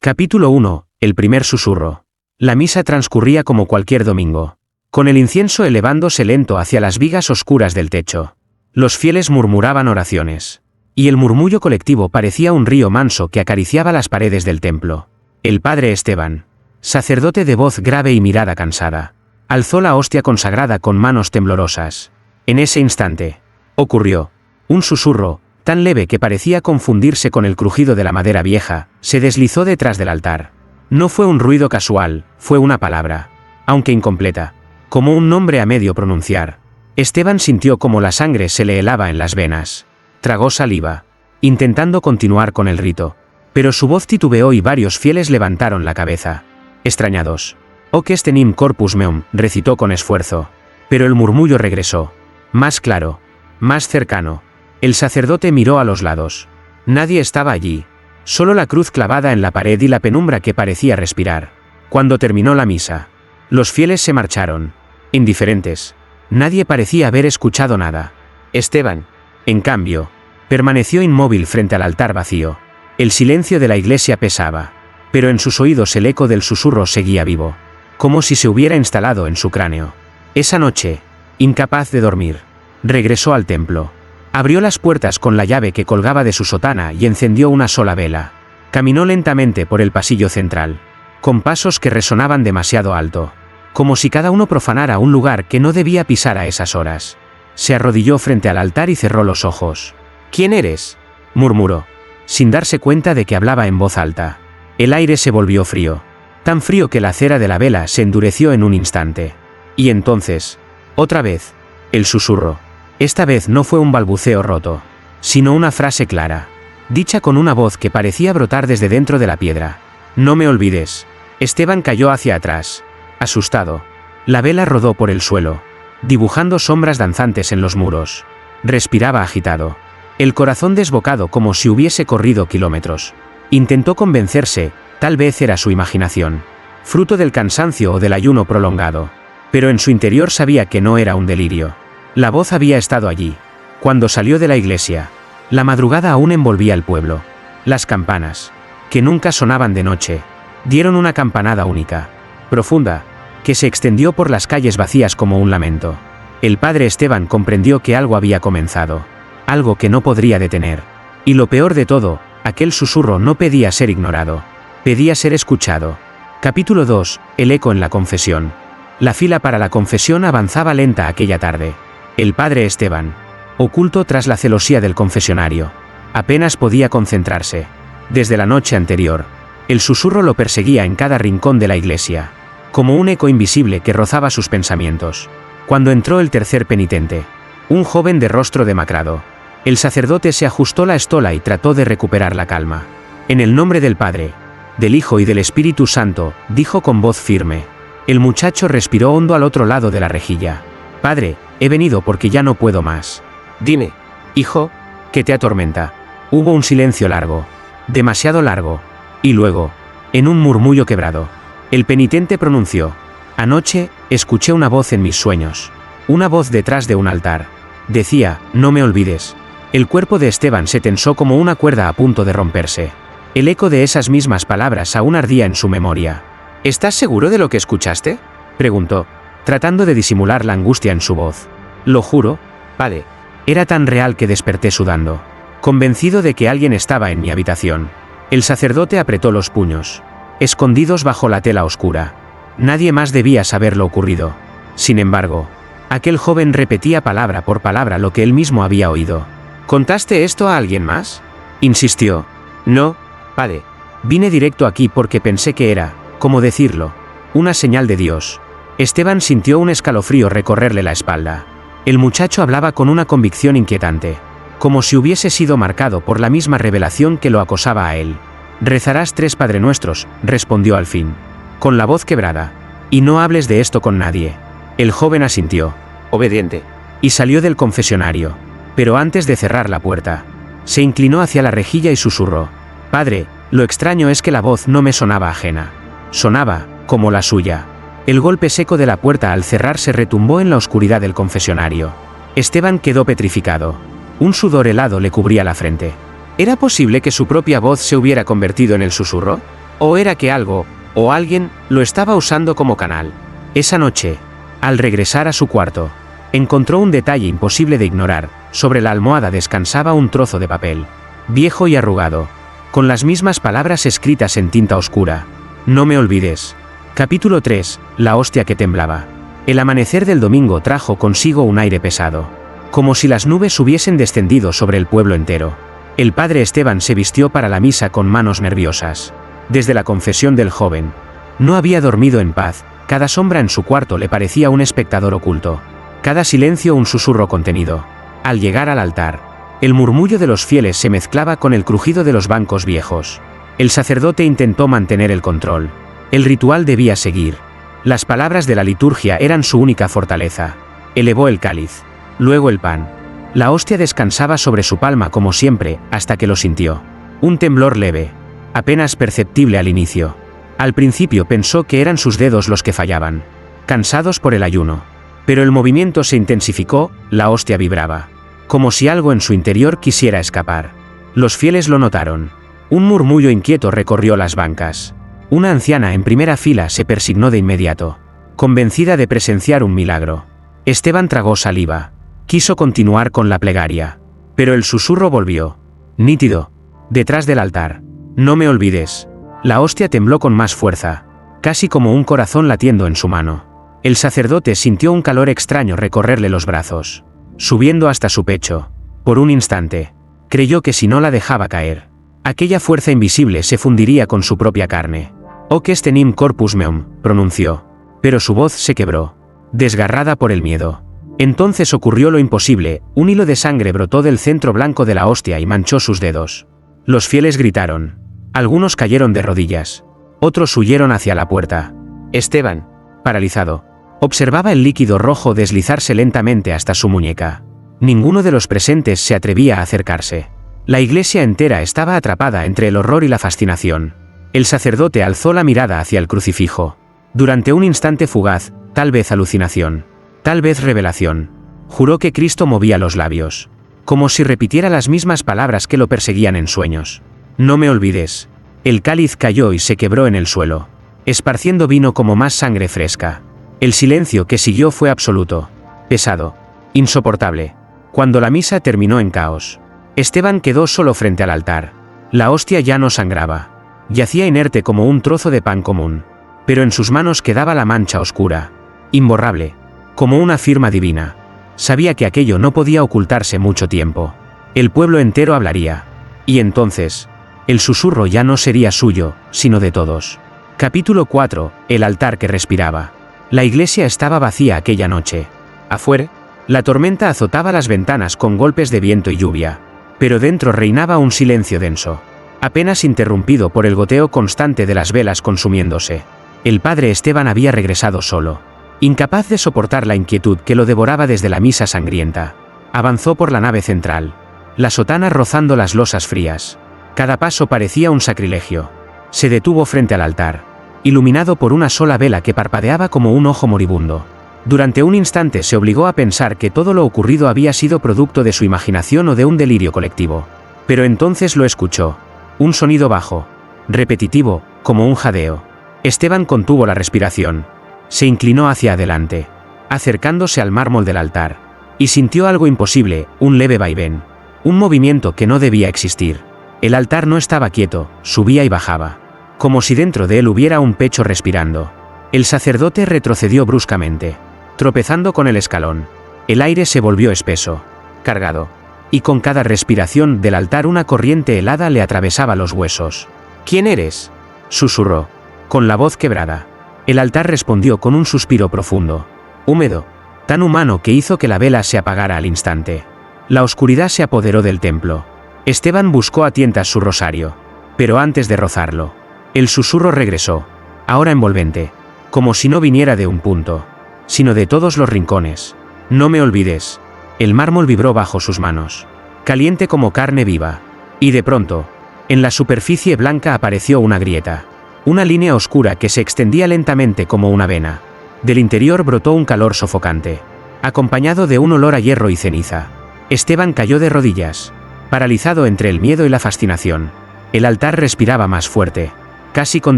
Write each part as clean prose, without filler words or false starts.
Capítulo 1. El primer susurro. La misa transcurría como cualquier domingo, con el incienso elevándose lento hacia las vigas oscuras del techo. Los fieles murmuraban oraciones, y el murmullo colectivo parecía un río manso que acariciaba las paredes del templo. El padre Esteban, sacerdote de voz grave y mirada cansada, alzó la hostia consagrada con manos temblorosas. En ese instante, ocurrió un susurro, tan leve que parecía confundirse con el crujido de la madera vieja, se deslizó detrás del altar. No fue un ruido casual, fue una palabra, aunque incompleta, como un nombre a medio pronunciar. Esteban sintió como la sangre se le helaba en las venas. Tragó saliva, intentando continuar con el rito, pero su voz titubeó y varios fieles levantaron la cabeza, extrañados. «Hoc est enim corpus meum», recitó con esfuerzo, pero el murmullo regresó, más claro, más cercano. El sacerdote miró a los lados. Nadie estaba allí. Solo la cruz clavada en la pared y la penumbra que parecía respirar. Cuando terminó la misa, los fieles se marcharon, indiferentes. Nadie parecía haber escuchado nada. Esteban, en cambio, permaneció inmóvil frente al altar vacío. El silencio de la iglesia pesaba, pero en sus oídos el eco del susurro seguía vivo, como si se hubiera instalado en su cráneo. Esa noche, incapaz de dormir, regresó al templo. Abrió las puertas con la llave que colgaba de su sotana y encendió una sola vela. Caminó lentamente por el pasillo central, con pasos que resonaban demasiado alto, como si cada uno profanara un lugar que no debía pisar a esas horas. Se arrodilló frente al altar y cerró los ojos. «¿Quién eres?», murmuró, sin darse cuenta de que hablaba en voz alta. El aire se volvió frío, tan frío que la cera de la vela se endureció en un instante. Y entonces, otra vez, el susurro. Esta vez no fue un balbuceo roto, sino una frase clara, dicha con una voz que parecía brotar desde dentro de la piedra. «No me olvides». Esteban cayó hacia atrás, asustado. La vela rodó por el suelo, dibujando sombras danzantes en los muros. Respiraba agitado, el corazón desbocado como si hubiese corrido kilómetros. Intentó convencerse, tal vez era su imaginación, fruto del cansancio o del ayuno prolongado, pero en su interior sabía que no era un delirio. La voz había estado allí. Cuando salió de la iglesia, la madrugada aún envolvía el pueblo. Las campanas, que nunca sonaban de noche, dieron una campanada única, profunda, que se extendió por las calles vacías como un lamento. El padre Esteban comprendió que algo había comenzado, algo que no podría detener. Y lo peor de todo, aquel susurro no pedía ser ignorado, pedía ser escuchado. Capítulo 2. El eco en la confesión. La fila para la confesión avanzaba lenta aquella tarde. El padre Esteban, oculto tras la celosía del confesionario, apenas podía concentrarse. Desde la noche anterior, el susurro lo perseguía en cada rincón de la iglesia, como un eco invisible que rozaba sus pensamientos. Cuando entró el tercer penitente, un joven de rostro demacrado, el sacerdote se ajustó la estola y trató de recuperar la calma. «En el nombre del Padre, del Hijo y del Espíritu Santo», dijo con voz firme. El muchacho respiró hondo al otro lado de la rejilla. «Padre, he venido porque ya no puedo más». «Dime, hijo, ¿qué te atormenta?». Hubo un silencio largo, demasiado largo, y luego, en un murmullo quebrado, el penitente pronunció: «Anoche, escuché una voz en mis sueños, una voz detrás de un altar. Decía, no me olvides». El cuerpo de Esteban se tensó como una cuerda a punto de romperse. El eco de esas mismas palabras aún ardía en su memoria. «¿Estás seguro de lo que escuchaste?», preguntó, tratando de disimular la angustia en su voz. «Lo juro, padre». Era tan real que desperté sudando, convencido de que alguien estaba en mi habitación. El sacerdote apretó los puños, escondidos bajo la tela oscura. Nadie más debía saber lo ocurrido. Sin embargo, aquel joven repetía palabra por palabra lo que él mismo había oído. «¿Contaste esto a alguien más?», insistió. «No, padre. Vine directo aquí porque pensé que era, ¿cómo decirlo?, una señal de Dios». Esteban sintió un escalofrío recorrerle la espalda. El muchacho hablaba con una convicción inquietante, como si hubiese sido marcado por la misma revelación que lo acosaba a él. «Rezarás 3 Padre Nuestros», respondió al fin, con la voz quebrada. «Y no hables de esto con nadie». El joven asintió, obediente, y salió del confesionario. Pero antes de cerrar la puerta, se inclinó hacia la rejilla y susurró: «Padre, lo extraño es que la voz no me sonaba ajena. Sonaba, como la suya». El golpe seco de la puerta al cerrarse retumbó en la oscuridad del confesionario. Esteban quedó petrificado. Un sudor helado le cubría la frente. ¿Era posible que su propia voz se hubiera convertido en el susurro? ¿O era que algo, o alguien, lo estaba usando como canal? Esa noche, al regresar a su cuarto, encontró un detalle imposible de ignorar. Sobre la almohada descansaba un trozo de papel, viejo y arrugado, con las mismas palabras escritas en tinta oscura. No me olvides. Capítulo 3. La hostia que temblaba. El amanecer del domingo trajo consigo un aire pesado, como si las nubes hubiesen descendido sobre el pueblo entero. El padre Esteban se vistió para la misa con manos nerviosas. Desde la confesión del joven, no había dormido en paz. Cada sombra en su cuarto le parecía un espectador oculto, cada silencio un susurro contenido. Al llegar al altar, el murmullo de los fieles se mezclaba con el crujido de los bancos viejos. El sacerdote intentó mantener el control. El ritual debía seguir. Las palabras de la liturgia eran su única fortaleza. Elevó el cáliz, luego el pan. La hostia descansaba sobre su palma como siempre, hasta que lo sintió. Un temblor leve, apenas perceptible al inicio. Al principio pensó que eran sus dedos los que fallaban, cansados por el ayuno. Pero el movimiento se intensificó, la hostia vibraba, como si algo en su interior quisiera escapar. Los fieles lo notaron. Un murmullo inquieto recorrió las bancas. Una anciana en primera fila se persignó de inmediato, convencida de presenciar un milagro. Esteban tragó saliva. Quiso continuar con la plegaria, pero el susurro volvió, nítido, detrás del altar. No me olvides. La hostia tembló con más fuerza, casi como un corazón latiendo en su mano. El sacerdote sintió un calor extraño recorrerle los brazos, subiendo hasta su pecho. Por un instante, creyó que si no la dejaba caer, aquella fuerza invisible se fundiría con su propia carne. «Hoc est enim corpus meum», pronunció. Pero su voz se quebró, desgarrada por el miedo. Entonces ocurrió lo imposible, un hilo de sangre brotó del centro blanco de la hostia y manchó sus dedos. Los fieles gritaron. Algunos cayeron de rodillas. Otros huyeron hacia la puerta. Esteban, paralizado, observaba el líquido rojo deslizarse lentamente hasta su muñeca. Ninguno de los presentes se atrevía a acercarse. La iglesia entera estaba atrapada entre el horror y la fascinación. El sacerdote alzó la mirada hacia el crucifijo. Durante un instante fugaz, tal vez alucinación, tal vez revelación, juró que Cristo movía los labios, como si repitiera las mismas palabras que lo perseguían en sueños. No me olvides. El cáliz cayó y se quebró en el suelo, esparciendo vino como más sangre fresca. El silencio que siguió fue absoluto, pesado, insoportable. Cuando la misa terminó en caos, Esteban quedó solo frente al altar. La hostia ya no sangraba. Yacía inerte como un trozo de pan común. Pero en sus manos quedaba la mancha oscura, imborrable, como una firma divina. Sabía que aquello no podía ocultarse mucho tiempo. El pueblo entero hablaría. Y entonces, el susurro ya no sería suyo, sino de todos. Capítulo 4. El altar que respiraba. La iglesia estaba vacía aquella noche. Afuera, la tormenta azotaba las ventanas con golpes de viento y lluvia. Pero dentro reinaba un silencio denso, apenas interrumpido por el goteo constante de las velas consumiéndose. El padre Esteban había regresado solo, incapaz de soportar la inquietud que lo devoraba desde la misa sangrienta. Avanzó por la nave central, la sotana rozando las losas frías. Cada paso parecía un sacrilegio. Se detuvo frente al altar, iluminado por una sola vela que parpadeaba como un ojo moribundo. Durante un instante se obligó a pensar que todo lo ocurrido había sido producto de su imaginación o de un delirio colectivo. Pero entonces lo escuchó. Un sonido bajo, repetitivo, como un jadeo. Esteban contuvo la respiración. Se inclinó hacia adelante, acercándose al mármol del altar, y sintió algo imposible, un leve vaivén. Un movimiento que no debía existir. El altar no estaba quieto, subía y bajaba, como si dentro de él hubiera un pecho respirando. El sacerdote retrocedió bruscamente, tropezando con el escalón. El aire se volvió espeso, cargado, y con cada respiración del altar una corriente helada le atravesaba los huesos. «¿Quién eres?», susurró, con la voz quebrada. El altar respondió con un suspiro profundo, húmedo, tan humano que hizo que la vela se apagara al instante. La oscuridad se apoderó del templo. Esteban buscó a tientas su rosario, pero antes de rozarlo, el susurro regresó, ahora envolvente, como si no viniera de un punto, sino de todos los rincones. «No me olvides». El mármol vibró bajo sus manos, caliente como carne viva, y de pronto, en la superficie blanca apareció una grieta, una línea oscura que se extendía lentamente como una vena. Del interior brotó un calor sofocante, acompañado de un olor a hierro y ceniza. Esteban cayó de rodillas, paralizado entre el miedo y la fascinación. El altar respiraba más fuerte, casi con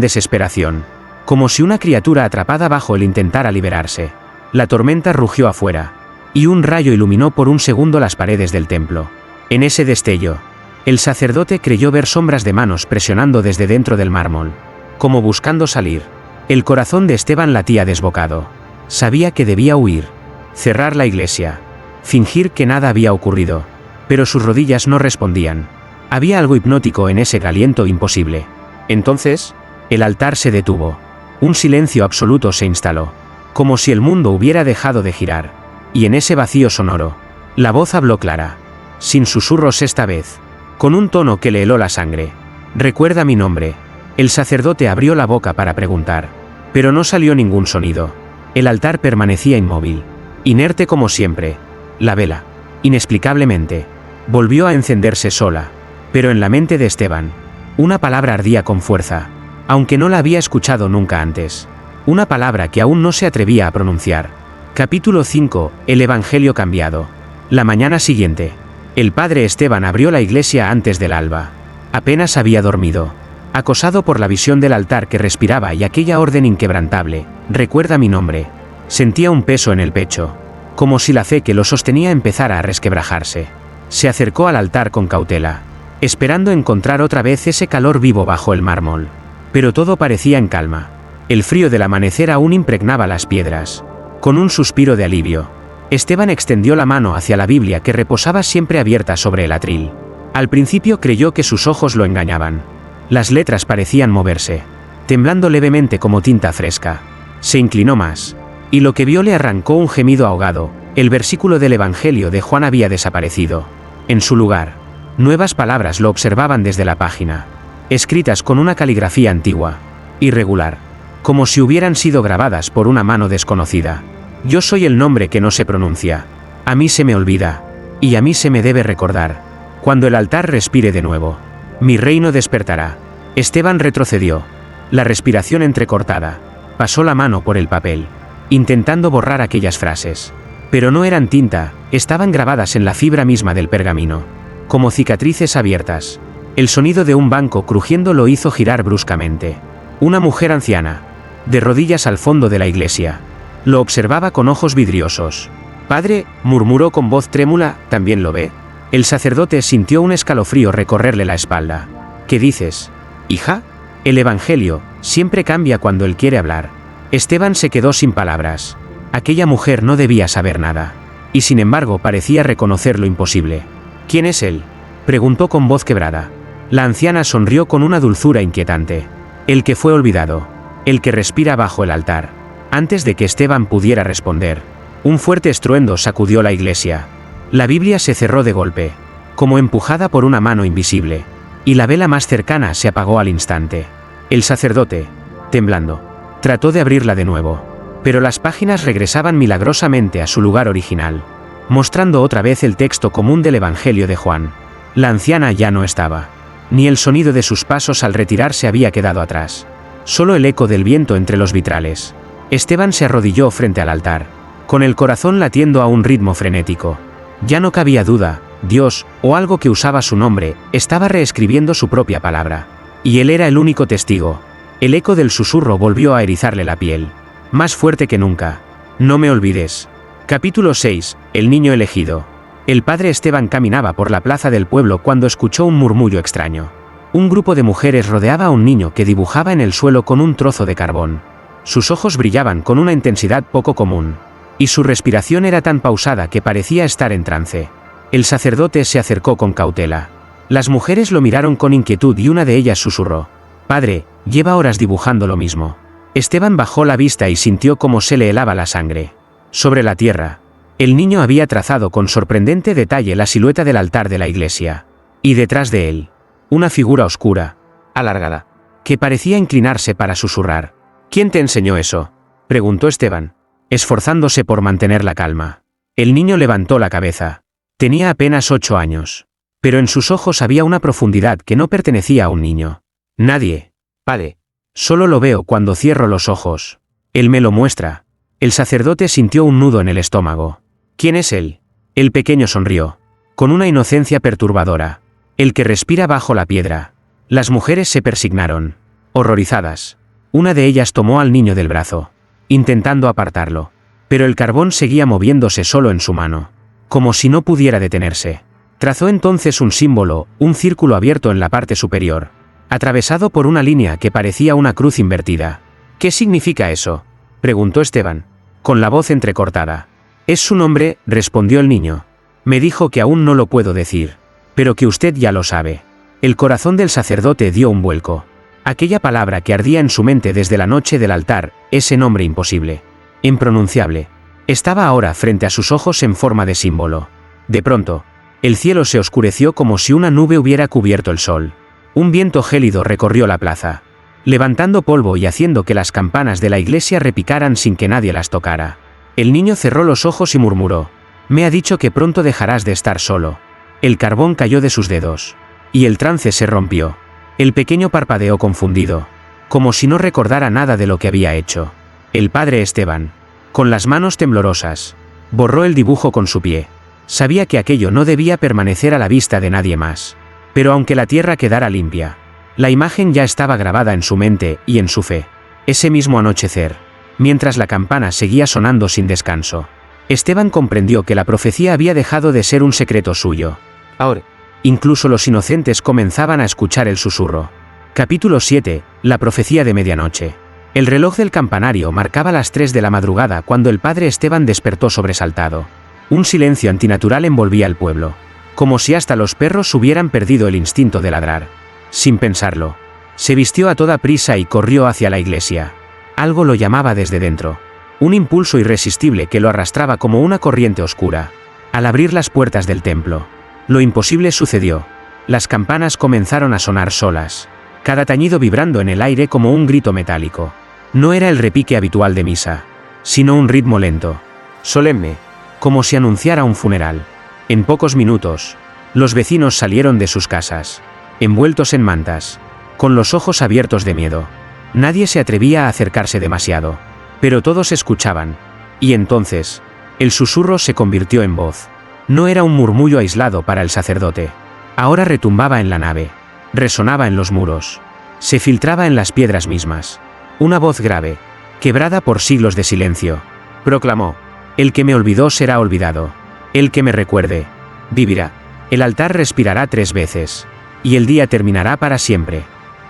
desesperación, como si una criatura atrapada bajo él intentara liberarse. La tormenta rugió afuera, y un rayo iluminó por un segundo las paredes del templo. En ese destello, el sacerdote creyó ver sombras de manos presionando desde dentro del mármol, como buscando salir. El corazón de Esteban latía desbocado. Sabía que debía huir, cerrar la iglesia, fingir que nada había ocurrido, pero sus rodillas no respondían. Había algo hipnótico en ese aliento imposible. Entonces, el altar se detuvo. Un silencio absoluto se instaló, como si el mundo hubiera dejado de girar. Y en ese vacío sonoro, la voz habló clara, sin susurros esta vez, con un tono que le heló la sangre. «Recuerda mi nombre». El sacerdote abrió la boca para preguntar, pero no salió ningún sonido. El altar permanecía inmóvil, inerte como siempre. La vela, inexplicablemente, volvió a encenderse sola, pero en la mente de Esteban, una palabra ardía con fuerza, aunque no la había escuchado nunca antes. Una palabra que aún no se atrevía a pronunciar. Capítulo 5. El Evangelio cambiado. La mañana siguiente, el padre Esteban abrió la iglesia antes del alba. Apenas había dormido, acosado por la visión del altar que respiraba y aquella orden inquebrantable, «Recuerda mi nombre». Sentía un peso en el pecho, como si la fe que lo sostenía empezara a resquebrajarse. Se acercó al altar con cautela, esperando encontrar otra vez ese calor vivo bajo el mármol. Pero todo parecía en calma. El frío del amanecer aún impregnaba las piedras. Con un suspiro de alivio, Esteban extendió la mano hacia la Biblia que reposaba siempre abierta sobre el atril. Al principio creyó que sus ojos lo engañaban. Las letras parecían moverse, temblando levemente como tinta fresca. Se inclinó más, y lo que vio le arrancó un gemido ahogado. El versículo del Evangelio de Juan había desaparecido. En su lugar, nuevas palabras lo observaban desde la página, escritas con una caligrafía antigua, irregular, como si hubieran sido grabadas por una mano desconocida. «Yo soy el nombre que no se pronuncia. A mí se me olvida, y a mí se me debe recordar. Cuando el altar respire de nuevo, mi reino despertará». Esteban retrocedió, la respiración entrecortada. Pasó la mano por el papel, intentando borrar aquellas frases. Pero no eran tinta, estaban grabadas en la fibra misma del pergamino, como cicatrices abiertas. El sonido de un banco crujiendo lo hizo girar bruscamente. Una mujer anciana, de rodillas al fondo de la iglesia, lo observaba con ojos vidriosos. «Padre», murmuró con voz trémula, «¿también lo ve?» El sacerdote sintió un escalofrío recorrerle la espalda. «¿Qué dices, hija?» «El Evangelio siempre cambia cuando él quiere hablar». Esteban se quedó sin palabras. Aquella mujer no debía saber nada, y sin embargo parecía reconocer lo imposible. «¿Quién es él?», preguntó con voz quebrada. La anciana sonrió con una dulzura inquietante. «El que fue olvidado, el que respira bajo el altar». Antes de que Esteban pudiera responder, un fuerte estruendo sacudió la iglesia. La Biblia se cerró de golpe, como empujada por una mano invisible, y la vela más cercana se apagó al instante. El sacerdote, temblando, trató de abrirla de nuevo, pero las páginas regresaban milagrosamente a su lugar original, mostrando otra vez el texto común del Evangelio de Juan. La anciana ya no estaba, ni el sonido de sus pasos al retirarse había quedado atrás. Solo el eco del viento entre los vitrales. Esteban se arrodilló frente al altar, con el corazón latiendo a un ritmo frenético. Ya no cabía duda, Dios, o algo que usaba su nombre, estaba reescribiendo su propia palabra. Y él era el único testigo. El eco del susurro volvió a erizarle la piel, más fuerte que nunca. «No me olvides». Capítulo 6. El niño elegido. El padre Esteban caminaba por la plaza del pueblo cuando escuchó un murmullo extraño. Un grupo de mujeres rodeaba a un niño que dibujaba en el suelo con un trozo de carbón. Sus ojos brillaban con una intensidad poco común, y su respiración era tan pausada que parecía estar en trance. El sacerdote se acercó con cautela. Las mujeres lo miraron con inquietud y una de ellas susurró: «Padre, lleva horas dibujando lo mismo». Esteban bajó la vista y sintió cómo se le helaba la sangre. Sobre la tierra, el niño había trazado con sorprendente detalle la silueta del altar de la iglesia. Y detrás de él, una figura oscura, alargada, que parecía inclinarse para susurrar. «¿Quién te enseñó eso?», preguntó Esteban, esforzándose por mantener la calma. El niño levantó la cabeza. Tenía apenas 8 años, pero en sus ojos había una profundidad que no pertenecía a un niño. «Nadie, padre. Solo lo veo cuando cierro los ojos. Él me lo muestra». El sacerdote sintió un nudo en el estómago. «¿Quién es él?». El pequeño sonrió, con una inocencia perturbadora. «El que respira bajo la piedra». Las mujeres se persignaron. Horrorizadas, una de ellas tomó al niño del brazo, intentando apartarlo. Pero el carbón seguía moviéndose solo en su mano, como si no pudiera detenerse. Trazó entonces un símbolo, un círculo abierto en la parte superior, atravesado por una línea que parecía una cruz invertida. ¿Qué significa eso?, preguntó Esteban, con la voz entrecortada. Es su nombre, respondió el niño. Me dijo que aún no lo puedo decir, pero que usted ya lo sabe. El corazón del sacerdote dio un vuelco. Aquella palabra que ardía en su mente desde la noche del altar, ese nombre imposible, impronunciable, estaba ahora frente a sus ojos en forma de símbolo. De pronto, el cielo se oscureció como si una nube hubiera cubierto el sol. Un viento gélido recorrió la plaza, levantando polvo y haciendo que las campanas de la iglesia repicaran sin que nadie las tocara. El niño cerró los ojos y murmuró: «Me ha dicho que pronto dejarás de estar solo». El carbón cayó de sus dedos, y el trance se rompió. El pequeño parpadeó confundido, como si no recordara nada de lo que había hecho. El padre Esteban, con las manos temblorosas, borró el dibujo con su pie. Sabía que aquello no debía permanecer a la vista de nadie más. Pero aunque la tierra quedara limpia, la imagen ya estaba grabada en su mente y en su fe. Ese mismo anochecer, mientras la campana seguía sonando sin descanso, Esteban comprendió que la profecía había dejado de ser un secreto suyo. Ahora, incluso los inocentes comenzaban a escuchar el susurro. Capítulo 7. La profecía de medianoche. El reloj del campanario marcaba las 3 de la madrugada cuando el padre Esteban despertó sobresaltado. Un silencio antinatural envolvía al pueblo, como si hasta los perros hubieran perdido el instinto de ladrar. Sin pensarlo, se vistió a toda prisa y corrió hacia la iglesia. Algo lo llamaba desde dentro, un impulso irresistible que lo arrastraba como una corriente oscura. Al abrir las puertas del templo, lo imposible sucedió. Las campanas comenzaron a sonar solas, cada tañido vibrando en el aire como un grito metálico. No era el repique habitual de misa, sino un ritmo lento, solemne, como si anunciara un funeral. En pocos minutos, los vecinos salieron de sus casas, envueltos en mantas, con los ojos abiertos de miedo. Nadie se atrevía a acercarse demasiado, pero todos escuchaban. Y entonces, el susurro se convirtió en voz. No era un murmullo aislado para el sacerdote. Ahora retumbaba en la nave, resonaba en los muros, se filtraba en las piedras mismas. Una voz grave, quebrada por siglos de silencio, proclamó: «El que me olvidó será olvidado. El que me recuerde, vivirá. El altar respirará 3 veces. Y el día terminará para siempre».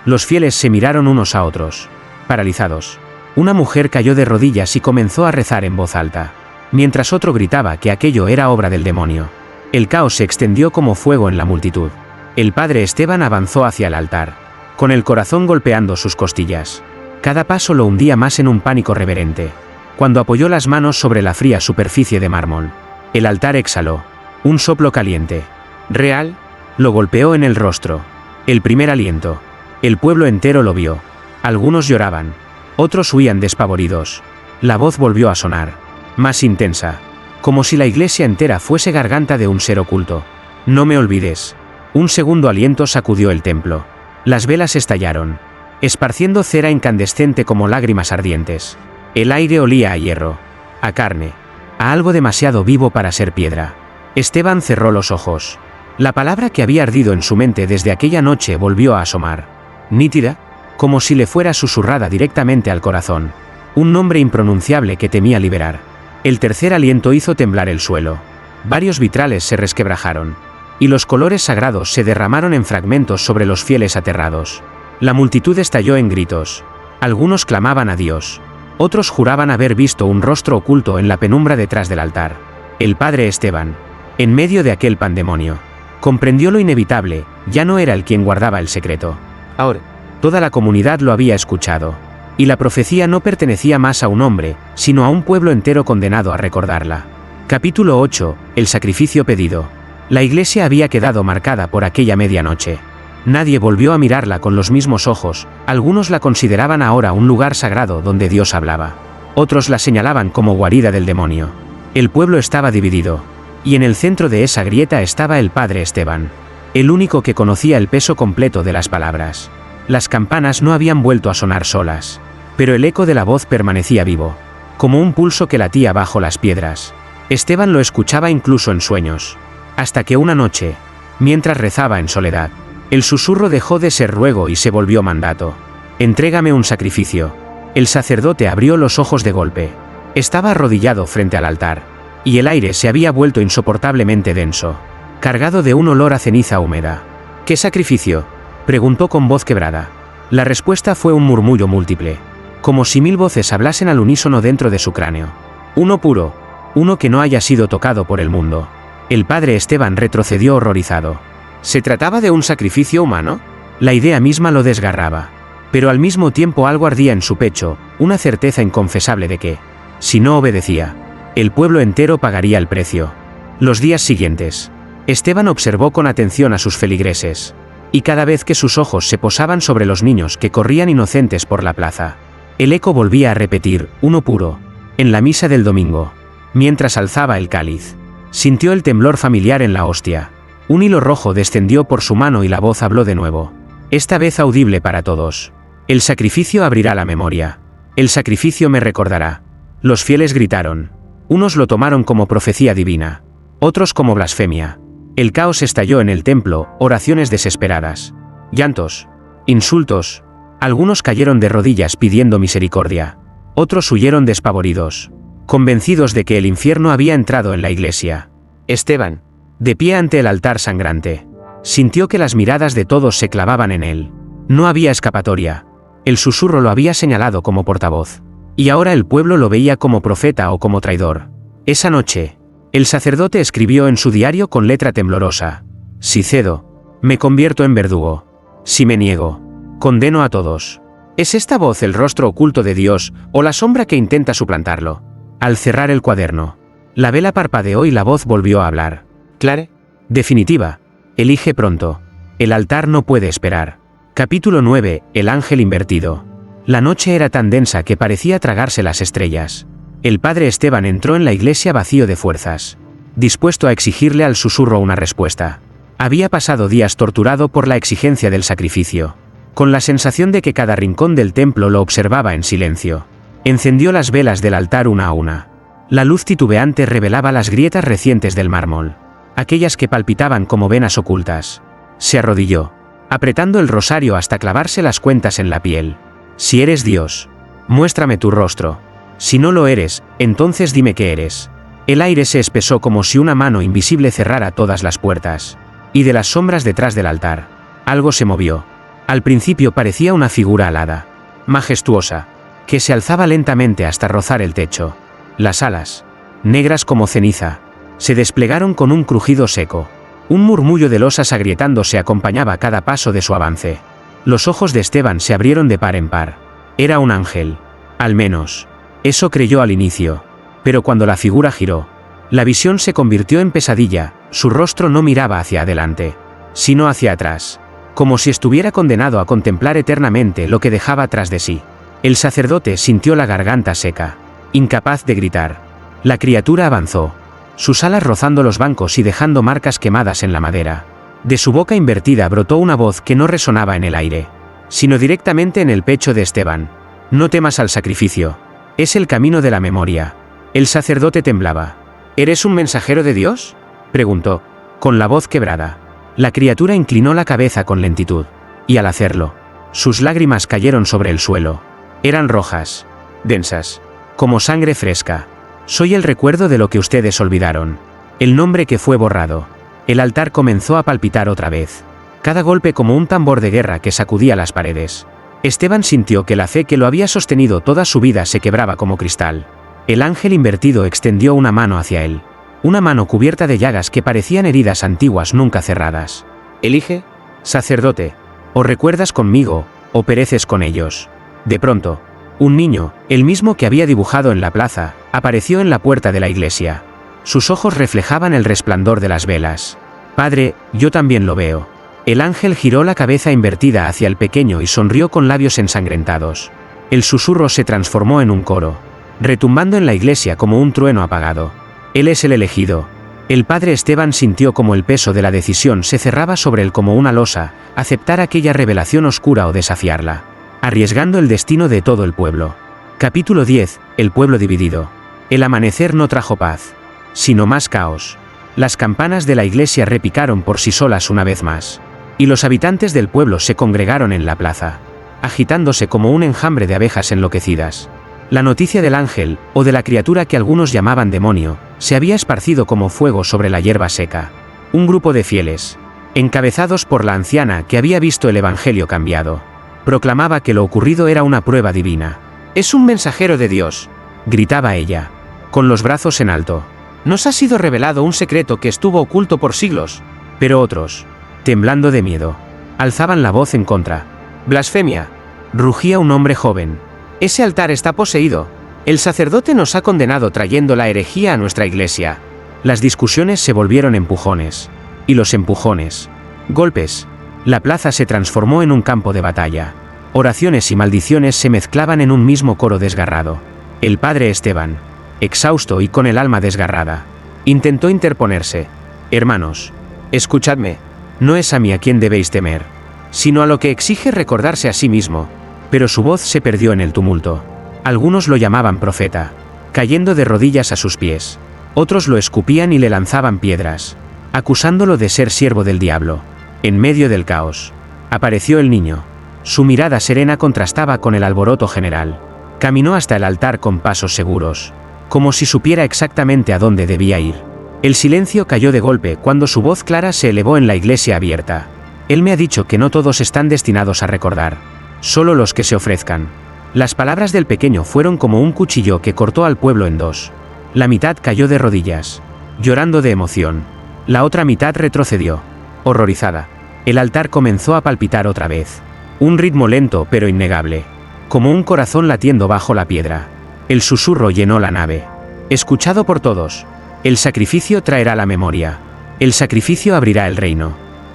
Los fieles se miraron unos a otros, paralizados. Una mujer cayó de rodillas y comenzó a rezar en voz alta, mientras otro gritaba que aquello era obra del demonio. El caos se extendió como fuego en la multitud. El padre Esteban avanzó hacia el altar, con el corazón golpeando sus costillas. Cada paso lo hundía más en un pánico reverente. Cuando apoyó las manos sobre la fría superficie de mármol, el altar exhaló un soplo caliente, real, lo golpeó en el rostro. El primer aliento. El pueblo entero lo vio. Algunos lloraban, otros huían despavoridos. La voz volvió a sonar, más intensa, como si la iglesia entera fuese garganta de un ser oculto. «No me olvides». Un segundo aliento sacudió el templo. Las velas estallaron, esparciendo cera incandescente como lágrimas ardientes. El aire olía a hierro, a carne, a algo demasiado vivo para ser piedra. Esteban cerró los ojos. La palabra que había ardido en su mente desde aquella noche volvió a asomar, nítida, como si le fuera susurrada directamente al corazón. Un nombre impronunciable que temía liberar. El tercer aliento hizo temblar el suelo. Varios vitrales se resquebrajaron, y los colores sagrados se derramaron en fragmentos sobre los fieles aterrados. La multitud estalló en gritos. Algunos clamaban a Dios. Otros juraban haber visto un rostro oculto en la penumbra detrás del altar. El padre Esteban, en medio de aquel pandemonio, comprendió lo inevitable. Ya no era él quien guardaba el secreto. Ahora, toda la comunidad lo había escuchado. Y la profecía no pertenecía más a un hombre, sino a un pueblo entero condenado a recordarla. Capítulo 8. El sacrificio pedido. La iglesia había quedado marcada por aquella medianoche. Nadie volvió a mirarla con los mismos ojos. Algunos la consideraban ahora un lugar sagrado donde Dios hablaba. Otros la señalaban como guarida del demonio. El pueblo estaba dividido. Y en el centro de esa grieta estaba el padre Esteban, el único que conocía el peso completo de las palabras. Las campanas no habían vuelto a sonar solas, pero el eco de la voz permanecía vivo, como un pulso que latía bajo las piedras. Esteban lo escuchaba incluso en sueños, hasta que una noche, mientras rezaba en soledad, el susurro dejó de ser ruego y se volvió mandato. Entrégame un sacrificio. El sacerdote abrió los ojos de golpe. Estaba arrodillado frente al altar, y el aire se había vuelto insoportablemente denso, cargado de un olor a ceniza húmeda. ¿Qué sacrificio?, preguntó con voz quebrada. La respuesta fue un murmullo múltiple, como si 1000 voces hablasen al unísono dentro de su cráneo. Uno puro, uno que no haya sido tocado por el mundo. El padre Esteban retrocedió horrorizado. ¿Se trataba de un sacrificio humano? La idea misma lo desgarraba. Pero al mismo tiempo algo ardía en su pecho, una certeza inconfesable de que, si no obedecía, el pueblo entero pagaría el precio. Los días siguientes, Esteban observó con atención a sus feligreses, y cada vez que sus ojos se posaban sobre los niños que corrían inocentes por la plaza, el eco volvía a repetir, uno puro, en la misa del domingo. Mientras alzaba el cáliz, sintió el temblor familiar en la hostia. Un hilo rojo descendió por su mano y la voz habló de nuevo, esta vez audible para todos. El sacrificio abrirá la memoria. El sacrificio me recordará. Los fieles gritaron. Unos lo tomaron como profecía divina, otros como blasfemia. El caos estalló en el templo, oraciones desesperadas, llantos, insultos. Algunos cayeron de rodillas pidiendo misericordia. Otros huyeron despavoridos, convencidos de que el infierno había entrado en la iglesia. Esteban, de pie ante el altar sangrante, sintió que las miradas de todos se clavaban en él. No había escapatoria. El susurro lo había señalado como portavoz. Y ahora el pueblo lo veía como profeta o como traidor. Esa noche, el sacerdote escribió en su diario con letra temblorosa: si cedo, me convierto en verdugo. Si me niego, condeno a todos. ¿Es esta voz el rostro oculto de Dios o la sombra que intenta suplantarlo? Al cerrar el cuaderno, la vela parpadeó y la voz volvió a hablar. Clare, definitiva, elige pronto. El altar no puede esperar. Capítulo 9. El ángel invertido. La noche era tan densa que parecía tragarse las estrellas. El padre Esteban entró en la iglesia vacío de fuerzas, dispuesto a exigirle al susurro una respuesta. Había pasado días torturado por la exigencia del sacrificio, con la sensación de que cada rincón del templo lo observaba en silencio. Encendió las velas del altar una a una. La luz titubeante revelaba las grietas recientes del mármol, aquellas que palpitaban como venas ocultas. Se arrodilló, apretando el rosario hasta clavarse las cuentas en la piel. Si eres Dios, muéstrame tu rostro. Si no lo eres, entonces dime qué eres. El aire se espesó como si una mano invisible cerrara todas las puertas. Y de las sombras detrás del altar, algo se movió. Al principio parecía una figura alada, majestuosa, que se alzaba lentamente hasta rozar el techo. Las alas, negras como ceniza, se desplegaron con un crujido seco. Un murmullo de losas agrietándose acompañaba cada paso de su avance. Los ojos de Esteban se abrieron de par en par. Era un ángel. Al menos, eso creyó al inicio. Pero cuando la figura giró, la visión se convirtió en pesadilla. Su rostro no miraba hacia adelante, sino hacia atrás, como si estuviera condenado a contemplar eternamente lo que dejaba tras de sí. El sacerdote sintió la garganta seca, incapaz de gritar. La criatura avanzó, sus alas rozando los bancos y dejando marcas quemadas en la madera. De su boca invertida brotó una voz que no resonaba en el aire, sino directamente en el pecho de Esteban. No temas al sacrificio. Es el camino de la memoria. El sacerdote temblaba. ¿Eres un mensajero de Dios?, preguntó, con la voz quebrada. La criatura inclinó la cabeza con lentitud, y al hacerlo, sus lágrimas cayeron sobre el suelo. Eran rojas, densas, como sangre fresca. Soy el recuerdo de lo que ustedes olvidaron. El nombre que fue borrado. El altar comenzó a palpitar otra vez. Cada golpe como un tambor de guerra que sacudía las paredes. Esteban sintió que la fe que lo había sostenido toda su vida se quebraba como cristal. El ángel invertido extendió una mano hacia él. Una mano cubierta de llagas que parecían heridas antiguas nunca cerradas. Elige, sacerdote, o recuerdas conmigo, o pereces con ellos. De pronto, un niño, el mismo que había dibujado en la plaza, apareció en la puerta de la iglesia. Sus ojos reflejaban el resplandor de las velas. Padre, yo también lo veo. El ángel giró la cabeza invertida hacia el pequeño y sonrió con labios ensangrentados. El susurro se transformó en un coro, retumbando en la iglesia como un trueno apagado. Él es el elegido. El padre Esteban sintió como el peso de la decisión se cerraba sobre él como una losa, aceptar aquella revelación oscura o desafiarla, arriesgando el destino de todo el pueblo. Capítulo 10. El pueblo dividido. El amanecer no trajo paz, sino más caos. Las campanas de la iglesia repicaron por sí solas una vez más, y los habitantes del pueblo se congregaron en la plaza. agitándose como un enjambre de abejas enloquecidas. La noticia del ángel, o de la criatura que algunos llamaban demonio, se había esparcido como fuego sobre la hierba seca. Un grupo de fieles, encabezados por la anciana que había visto el evangelio cambiado, proclamaba que lo ocurrido era una prueba divina. «Es un mensajero de Dios», gritaba ella, con los brazos en alto. «Nos ha sido revelado un secreto que estuvo oculto por siglos». Pero otros, temblando de miedo, alzaban la voz en contra. «Blasfemia», rugía un hombre joven. «Ese altar está poseído. El sacerdote nos ha condenado trayendo la herejía a nuestra iglesia». Las discusiones se volvieron empujones. Y los empujones. Golpes. La plaza se transformó en un campo de batalla. Oraciones y maldiciones se mezclaban en un mismo coro desgarrado. El padre Esteban, exhausto y con el alma desgarrada, intentó interponerse. «Hermanos, escuchadme. No es a mí a quien debéis temer, sino a lo que exige recordarse a sí mismo». Pero su voz se perdió en el tumulto. Algunos lo llamaban profeta, cayendo de rodillas a sus pies. Otros lo escupían y le lanzaban piedras, acusándolo de ser siervo del diablo. En medio del caos, apareció el niño. Su mirada serena contrastaba con el alboroto general. Caminó hasta el altar con pasos seguros, como si supiera exactamente a dónde debía ir. El silencio cayó de golpe cuando su voz clara se elevó en la iglesia abierta. «Él me ha dicho que no todos están destinados a recordar, solo los que se ofrezcan». Las palabras del pequeño fueron como un cuchillo que cortó al pueblo en dos. La mitad cayó de rodillas, llorando de emoción. La otra mitad retrocedió, horrorizada. El altar comenzó a palpitar otra vez. Un ritmo lento pero innegable, como un corazón latiendo bajo la piedra. El susurro llenó la nave. «Escuchado por todos. El sacrificio traerá la memoria. El sacrificio abrirá el reino».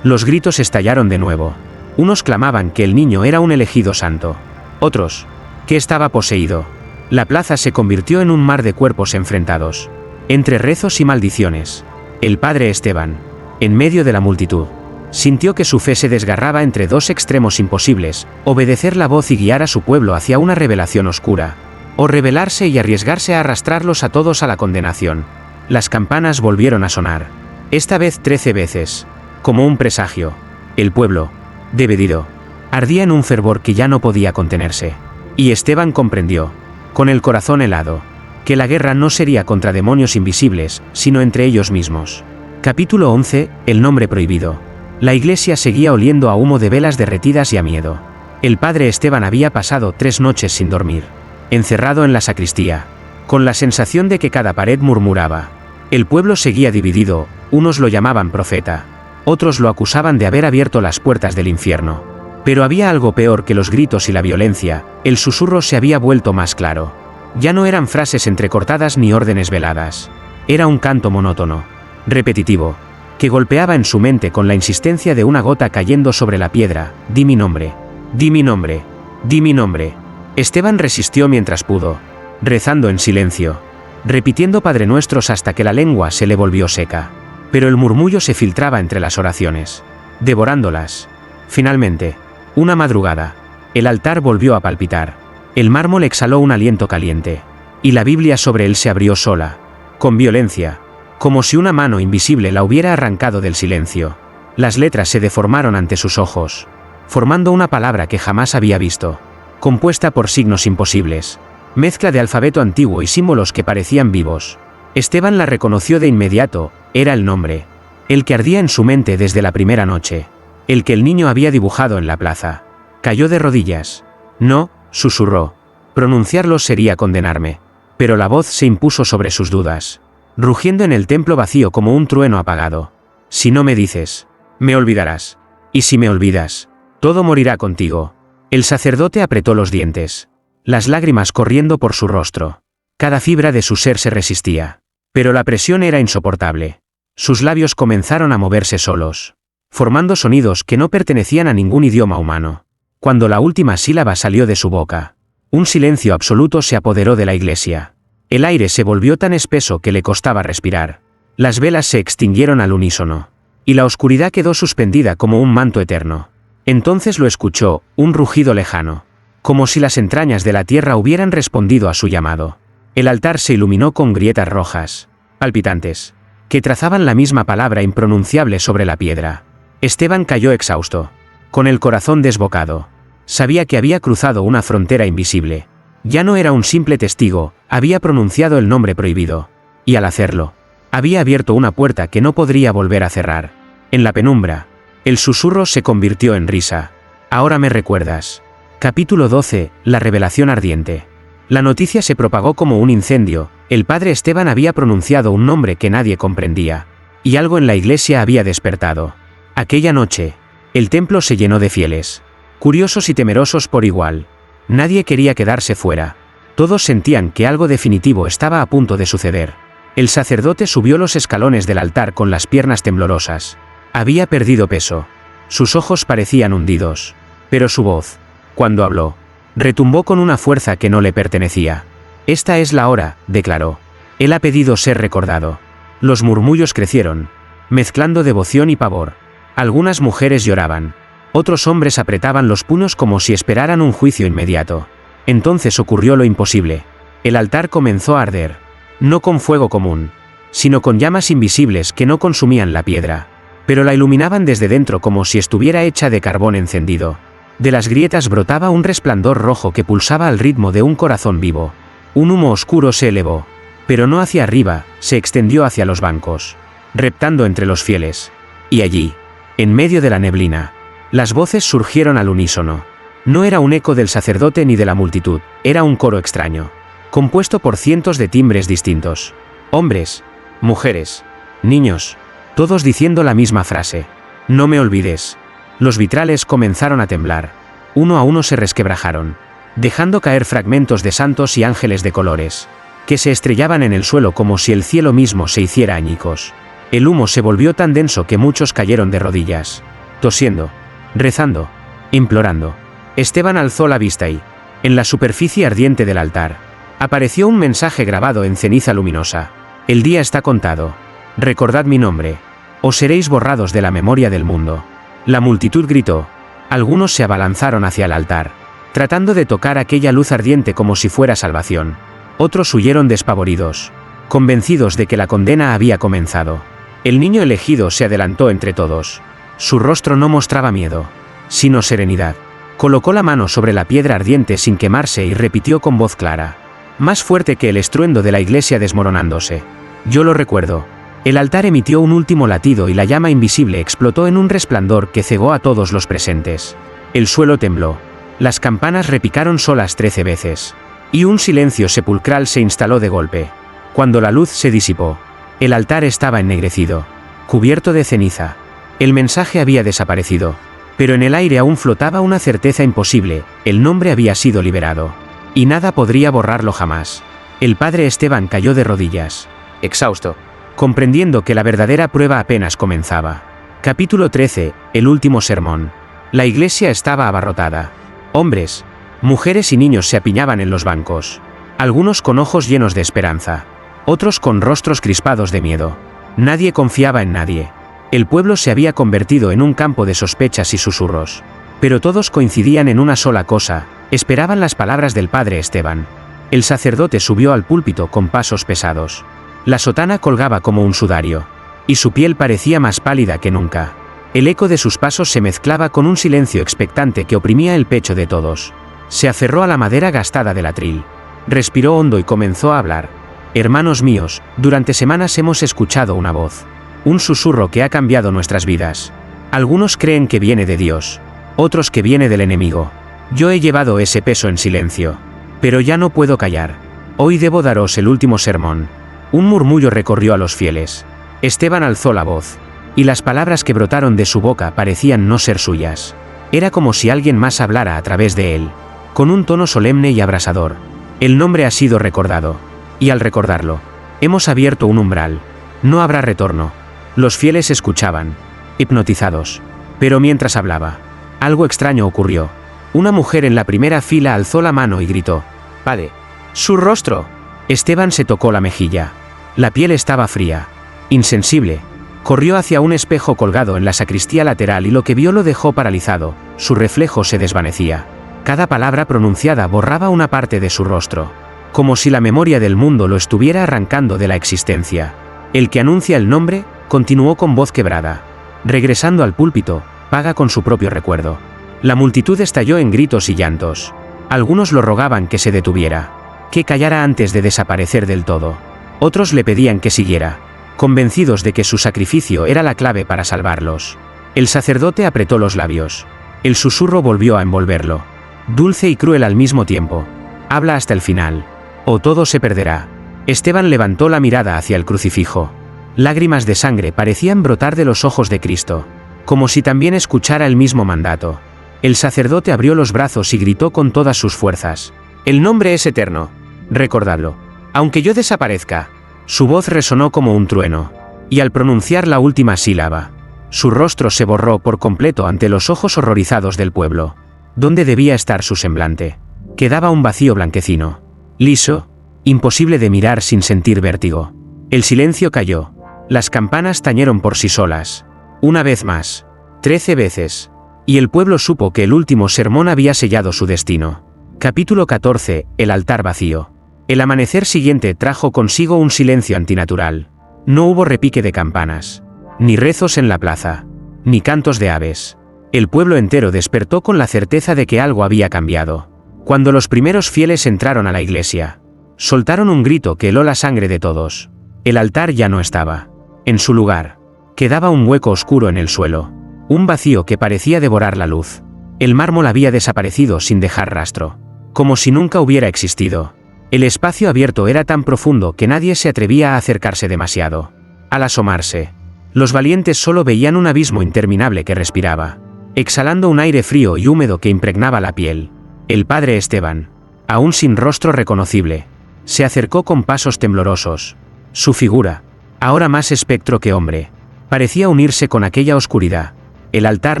Los gritos estallaron de nuevo. Unos clamaban que el niño era un elegido santo. Otros, que estaba poseído. La plaza se convirtió en un mar de cuerpos enfrentados. Entre rezos y maldiciones, el padre Esteban, en medio de la multitud, sintió que su fe se desgarraba entre dos extremos imposibles: obedecer la voz y guiar a su pueblo hacia una revelación oscura, o rebelarse y arriesgarse a arrastrarlos a todos a la condenación. Las campanas volvieron a sonar, esta vez 13 veces, como un presagio. El pueblo, dividido, ardía en un fervor que ya no podía contenerse. Y Esteban comprendió, con el corazón helado, que la guerra no sería contra demonios invisibles, sino entre ellos mismos. Capítulo 11. El nombre prohibido. La iglesia seguía oliendo a humo de velas derretidas y a miedo. El padre Esteban había pasado 3 noches sin dormir, encerrado en la sacristía, con la sensación de que cada pared murmuraba. El pueblo seguía dividido, unos lo llamaban profeta, otros lo acusaban de haber abierto las puertas del infierno. Pero había algo peor que los gritos y la violencia: el susurro se había vuelto más claro. Ya no eran frases entrecortadas ni órdenes veladas. Era un canto monótono, repetitivo, que golpeaba en su mente con la insistencia de una gota cayendo sobre la piedra. «Di mi nombre, di mi nombre, di mi nombre». Esteban resistió mientras pudo, rezando en silencio, repitiendo Padre Nuestros hasta que la lengua se le volvió seca. Pero el murmullo se filtraba entre las oraciones, devorándolas. Finalmente, una madrugada, el altar volvió a palpitar. El mármol exhaló un aliento caliente, y la Biblia sobre él se abrió sola, con violencia, como si una mano invisible la hubiera arrancado del silencio. Las letras se deformaron ante sus ojos, formando una palabra que jamás había visto, compuesta por signos imposibles, mezcla de alfabeto antiguo y símbolos que parecían vivos. Esteban la reconoció de inmediato: era el nombre, el que ardía en su mente desde la primera noche, el que el niño había dibujado en la plaza. Cayó de rodillas. «No», susurró, «pronunciarlo sería condenarme». Pero la voz se impuso sobre sus dudas, rugiendo en el templo vacío como un trueno apagado. «Si no me dices, me olvidarás. Y si me olvidas, todo morirá contigo». El sacerdote apretó los dientes, las lágrimas corriendo por su rostro. Cada fibra de su ser se resistía. Pero la presión era insoportable. Sus labios comenzaron a moverse solos, formando sonidos que no pertenecían a ningún idioma humano. Cuando la última sílaba salió de su boca, un silencio absoluto se apoderó de la iglesia. El aire se volvió tan espeso que le costaba respirar. Las velas se extinguieron al unísono, y la oscuridad quedó suspendida como un manto eterno. Entonces lo escuchó, un rugido lejano, como si las entrañas de la tierra hubieran respondido a su llamado. El altar se iluminó con grietas rojas, palpitantes, que trazaban la misma palabra impronunciable sobre la piedra. Esteban cayó exhausto, con el corazón desbocado, Sabía que había cruzado una frontera invisible. Ya no era un simple testigo, había pronunciado el nombre prohibido. Y al hacerlo, había abierto una puerta que no podría volver a cerrar. En la penumbra, el susurro se convirtió en risa. Ahora me recuerdas. Capítulo 12. La revelación ardiente. La noticia se propagó como un incendio. El padre Esteban había pronunciado un nombre que nadie comprendía. Y algo en la iglesia había despertado. Aquella noche, el templo se llenó de fieles. Curiosos y temerosos por igual. Nadie quería quedarse fuera. Todos sentían que algo definitivo estaba a punto de suceder. El sacerdote subió los escalones del altar con las piernas temblorosas. Había perdido peso. Sus ojos parecían hundidos. Pero su voz, cuando habló, retumbó con una fuerza que no le pertenecía. Esta es la hora, declaró. Él ha pedido ser recordado. Los murmullos crecieron, mezclando devoción y pavor. Algunas mujeres lloraban. Otros hombres apretaban los puños como si esperaran un juicio inmediato. Entonces ocurrió lo imposible. El altar comenzó a arder. No con fuego común, sino con llamas invisibles que no consumían la piedra, pero la iluminaban desde dentro como si estuviera hecha de carbón encendido. De las grietas brotaba un resplandor rojo que pulsaba al ritmo de un corazón vivo. Un humo oscuro se elevó, pero no hacia arriba, se extendió hacia los bancos, reptando entre los fieles. Y allí, en medio de la neblina, las voces surgieron al unísono. No era un eco del sacerdote ni de la multitud, era un coro extraño, compuesto por cientos de timbres distintos. Hombres, mujeres, niños, todos diciendo la misma frase. No me olvides. Los vitrales comenzaron a temblar. Uno a uno se resquebrajaron, dejando caer fragmentos de santos y ángeles de colores, que se estrellaban en el suelo como si el cielo mismo se hiciera añicos. El humo se volvió tan denso que muchos cayeron de rodillas, tosiendo, rezando, implorando. Esteban alzó la vista y, en la superficie ardiente del altar, apareció un mensaje grabado en ceniza luminosa. El día está contado. Recordad mi nombre, o seréis borrados de la memoria del mundo. La multitud gritó. Algunos se abalanzaron hacia el altar, tratando de tocar aquella luz ardiente como si fuera salvación. Otros huyeron despavoridos, convencidos de que la condena había comenzado. El niño elegido se adelantó entre todos. Su rostro no mostraba miedo, sino serenidad. Colocó la mano sobre la piedra ardiente sin quemarse y repitió con voz clara, más fuerte que el estruendo de la iglesia desmoronándose. Yo lo recuerdo. El altar emitió un último latido y la llama invisible explotó en un resplandor que cegó a todos los presentes. El suelo tembló. Las campanas repicaron solas 13 veces. Y un silencio sepulcral se instaló de golpe. Cuando la luz se disipó, el altar estaba ennegrecido, cubierto de ceniza. El mensaje había desaparecido. Pero en el aire aún flotaba una certeza imposible, el nombre había sido liberado. Y nada podría borrarlo jamás. El padre Esteban cayó de rodillas, exhausto, comprendiendo que la verdadera prueba apenas comenzaba. Capítulo 13. El último sermón. La iglesia estaba abarrotada. Hombres, mujeres y niños se apiñaban en los bancos. Algunos con ojos llenos de esperanza. Otros con rostros crispados de miedo. Nadie confiaba en nadie. El pueblo se había convertido en un campo de sospechas y susurros. Pero todos coincidían en una sola cosa, esperaban las palabras del padre Esteban. El sacerdote subió al púlpito con pasos pesados. La sotana colgaba como un sudario, y su piel parecía más pálida que nunca. El eco de sus pasos se mezclaba con un silencio expectante que oprimía el pecho de todos. Se aferró a la madera gastada del atril. Respiró hondo y comenzó a hablar. Hermanos míos, durante semanas hemos escuchado una voz. Un susurro que ha cambiado nuestras vidas. Algunos creen que viene de Dios, otros que viene del enemigo. Yo he llevado ese peso en silencio. Pero ya no puedo callar. Hoy debo daros el último sermón. Un murmullo recorrió a los fieles. Esteban alzó la voz, y las palabras que brotaron de su boca parecían no ser suyas. Era como si alguien más hablara a través de él, con un tono solemne y abrasador. El nombre ha sido recordado, y al recordarlo, hemos abierto un umbral. No habrá retorno. Los fieles escuchaban, hipnotizados. Pero mientras hablaba, algo extraño ocurrió. Una mujer en la primera fila alzó la mano y gritó, «Padre, su rostro». Esteban se tocó la mejilla. La piel estaba fría, insensible. Corrió hacia un espejo colgado en la sacristía lateral y lo que vio lo dejó paralizado. Su reflejo se desvanecía. Cada palabra pronunciada borraba una parte de su rostro, como si la memoria del mundo lo estuviera arrancando de la existencia. El que anuncia el nombre, continuó con voz quebrada, regresando al púlpito, paga con su propio recuerdo. La multitud estalló en gritos y llantos. Algunos lo rogaban que se detuviera, que callara antes de desaparecer del todo. Otros le pedían que siguiera, convencidos de que su sacrificio era la clave para salvarlos. El sacerdote apretó los labios. El susurro volvió a envolverlo. Dulce y cruel al mismo tiempo. Habla hasta el final, o todo se perderá. Esteban levantó la mirada hacia el crucifijo. Lágrimas de sangre parecían brotar de los ojos de Cristo, como si también escuchara el mismo mandato. El sacerdote abrió los brazos y gritó con todas sus fuerzas: «El nombre es eterno. Recordadlo. Aunque yo desaparezca». Su voz resonó como un trueno, y al pronunciar la última sílaba, su rostro se borró por completo ante los ojos horrorizados del pueblo. ¿Dónde debía estar su semblante? Quedaba un vacío blanquecino, liso, imposible de mirar sin sentir vértigo. El silencio cayó. Las campanas tañeron por sí solas. Una vez más. 13 veces. Y el pueblo supo que el último sermón había sellado su destino. Capítulo 14. El altar vacío. El amanecer siguiente trajo consigo un silencio antinatural. No hubo repique de campanas, ni rezos en la plaza, ni cantos de aves. El pueblo entero despertó con la certeza de que algo había cambiado. Cuando los primeros fieles entraron a la iglesia, soltaron un grito que heló la sangre de todos. El altar ya no estaba. En su lugar, quedaba un hueco oscuro en el suelo, un vacío que parecía devorar la luz. El mármol había desaparecido sin dejar rastro, como si nunca hubiera existido. El espacio abierto era tan profundo que nadie se atrevía a acercarse demasiado. Al asomarse, los valientes solo veían un abismo interminable que respiraba, exhalando un aire frío y húmedo que impregnaba la piel. El padre Esteban, aún sin rostro reconocible, se acercó con pasos temblorosos. Su figura, ahora más espectro que hombre, parecía unirse con aquella oscuridad. «El altar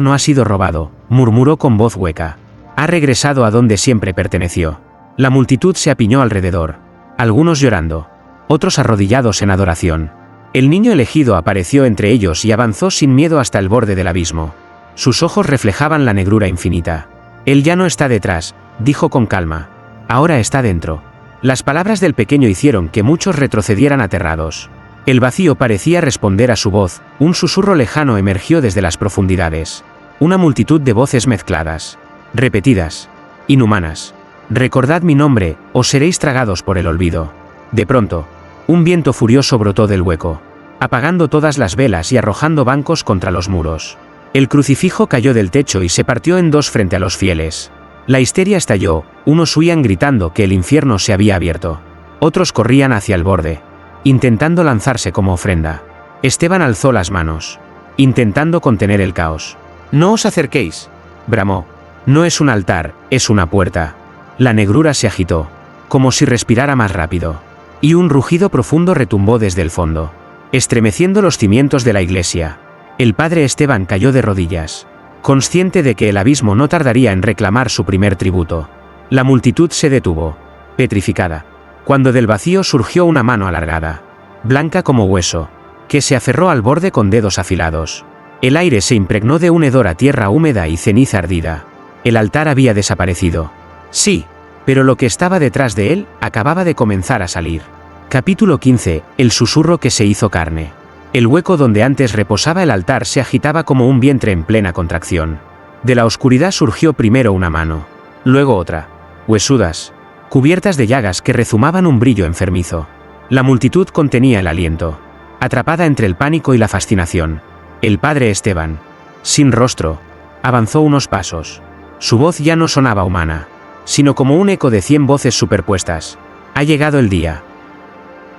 no ha sido robado», murmuró con voz hueca. «Ha regresado a donde siempre perteneció». La multitud se apiñó alrededor, algunos llorando, otros arrodillados en adoración. El niño elegido apareció entre ellos y avanzó sin miedo hasta el borde del abismo. Sus ojos reflejaban la negrura infinita. «Él ya no está detrás», dijo con calma. «Ahora está dentro». Las palabras del pequeño hicieron que muchos retrocedieran aterrados. El vacío parecía responder a su voz, un susurro lejano emergió desde las profundidades. Una multitud de voces mezcladas, repetidas, inhumanas. «Recordad mi nombre, o seréis tragados por el olvido». De pronto, un viento furioso brotó del hueco, apagando todas las velas y arrojando bancos contra los muros. El crucifijo cayó del techo y se partió en dos frente a los fieles. La histeria estalló, unos huían gritando que el infierno se había abierto. Otros corrían hacia el borde, intentando lanzarse como ofrenda. Esteban alzó las manos, intentando contener el caos. «No os acerquéis», bramó. «No es un altar, es una puerta». La negrura se agitó, como si respirara más rápido, y un rugido profundo retumbó desde el fondo, estremeciendo los cimientos de la iglesia. El padre Esteban cayó de rodillas, consciente de que el abismo no tardaría en reclamar su primer tributo. La multitud se detuvo, petrificada, cuando del vacío surgió una mano alargada, blanca como hueso, que se aferró al borde con dedos afilados. El aire se impregnó de un hedor a tierra húmeda y ceniza ardida. El altar había desaparecido. Sí, pero lo que estaba detrás de él acababa de comenzar a salir. Capítulo 15. El susurro que se hizo carne. El hueco donde antes reposaba el altar se agitaba como un vientre en plena contracción. De la oscuridad surgió primero una mano, luego otra, huesudas, cubiertas de llagas que rezumaban un brillo enfermizo. La multitud contenía el aliento, atrapada entre el pánico y la fascinación. El padre Esteban, sin rostro, avanzó unos pasos. Su voz ya no sonaba humana, sino como un eco de 100 voces superpuestas. «Ha llegado el día».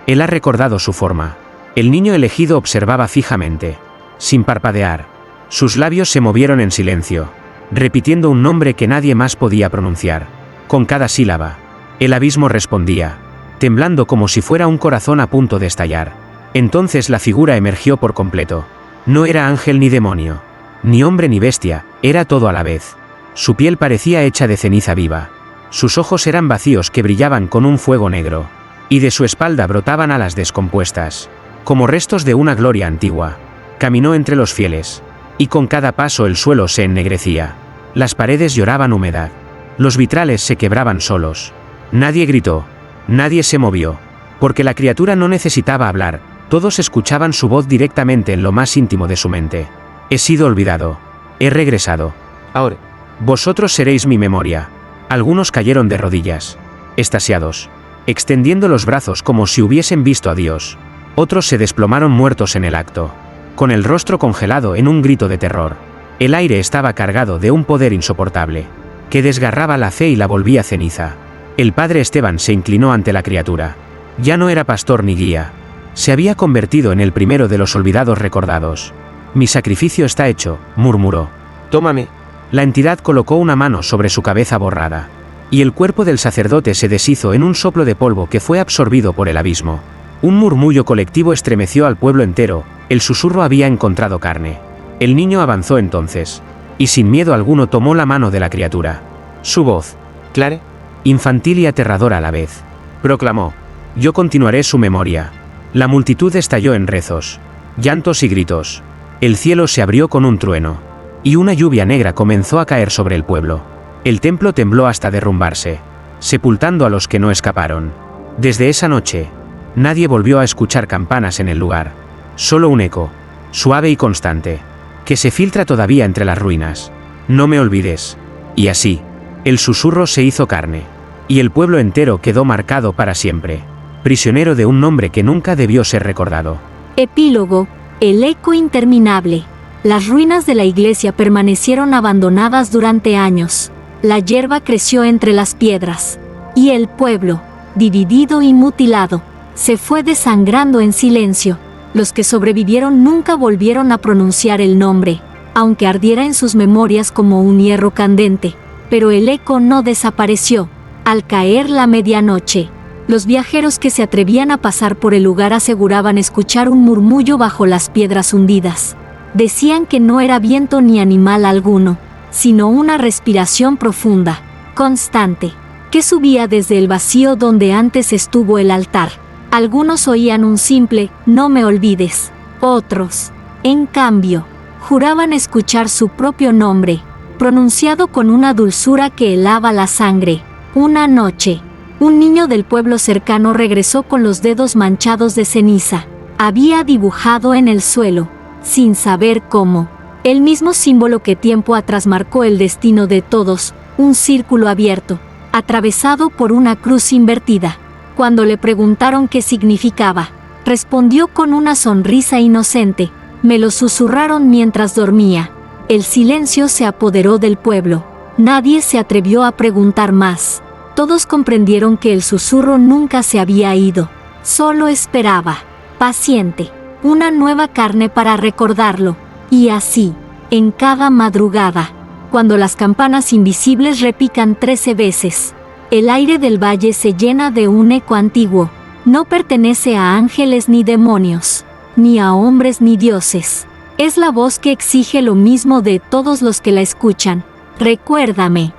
Él ha recordado su forma. El niño elegido observaba fijamente, sin parpadear. Sus labios se movieron en silencio, repitiendo un nombre que nadie más podía pronunciar. Con cada sílaba, el abismo respondía, temblando como si fuera un corazón a punto de estallar. Entonces la figura emergió por completo. No era ángel ni demonio, ni hombre ni bestia, era todo a la vez. Su piel parecía hecha de ceniza viva. Sus ojos eran vacíos que brillaban con un fuego negro, y de su espalda brotaban alas descompuestas, como restos de una gloria antigua. Caminó entre los fieles, y con cada paso el suelo se ennegrecía. Las paredes lloraban humedad. Los vitrales se quebraban solos. Nadie gritó, nadie se movió, porque la criatura no necesitaba hablar, todos escuchaban su voz directamente en lo más íntimo de su mente. «He sido olvidado. He regresado. Ahora, Vosotros seréis mi memoria. Algunos cayeron de rodillas, extasiados, extendiendo los brazos como si hubiesen visto a Dios. Otros se desplomaron muertos en el acto, con el rostro congelado en un grito de terror. El aire estaba cargado de un poder insoportable, que desgarraba la fe y la volvía ceniza. El padre Esteban se inclinó ante la criatura. Ya no era pastor ni guía. Se había convertido en el primero de los olvidados recordados. Mi sacrificio está hecho, murmuró. Tómame. La entidad colocó una mano sobre su cabeza borrada, y el cuerpo del sacerdote se deshizo en un soplo de polvo que fue absorbido por el abismo. Un murmullo colectivo estremeció al pueblo entero, el susurro había encontrado carne. El niño avanzó entonces, y sin miedo alguno tomó la mano de la criatura. Su voz, Clare, infantil y aterradora a la vez, proclamó: yo continuaré su memoria. La multitud estalló en rezos, llantos y gritos. El cielo se abrió con un trueno, y una lluvia negra comenzó a caer sobre el pueblo. El templo tembló hasta derrumbarse, sepultando a los que no escaparon. Desde esa noche, nadie volvió a escuchar campanas en el lugar. Solo un eco, suave y constante, que se filtra todavía entre las ruinas. No me olvides. Y así, el susurro se hizo carne, y el pueblo entero quedó marcado para siempre, prisionero de un nombre que nunca debió ser recordado. Epílogo. El eco interminable. Las ruinas de la iglesia permanecieron abandonadas durante años. La hierba creció entre las piedras, y el pueblo, dividido y mutilado, se fue desangrando en silencio. Los que sobrevivieron nunca volvieron a pronunciar el nombre, aunque ardiera en sus memorias como un hierro candente. Pero el eco no desapareció. Al caer la medianoche, los viajeros que se atrevían a pasar por el lugar aseguraban escuchar un murmullo bajo las piedras hundidas. Decían que no era viento ni animal alguno, sino una respiración profunda, constante, que subía desde el vacío donde antes estuvo el altar. Algunos oían un simple «no me olvides». Otros, en cambio, juraban escuchar su propio nombre, pronunciado con una dulzura que helaba la sangre. Una noche, un niño del pueblo cercano regresó con los dedos manchados de ceniza. Había dibujado en el suelo, sin saber cómo, el mismo símbolo que tiempo atrás marcó el destino de todos, un círculo abierto, atravesado por una cruz invertida. Cuando le preguntaron qué significaba, respondió con una sonrisa inocente: me lo susurraron mientras dormía. El silencio se apoderó del pueblo. Nadie se atrevió a preguntar más. Todos comprendieron que el susurro nunca se había ido. Solo esperaba, paciente, una nueva carne para recordarlo. Y así, en cada madrugada, cuando las campanas invisibles repican 13 veces, el aire del valle se llena de un eco antiguo. No pertenece a ángeles ni demonios, ni a hombres ni dioses. Es la voz que exige lo mismo de todos los que la escuchan: recuérdame.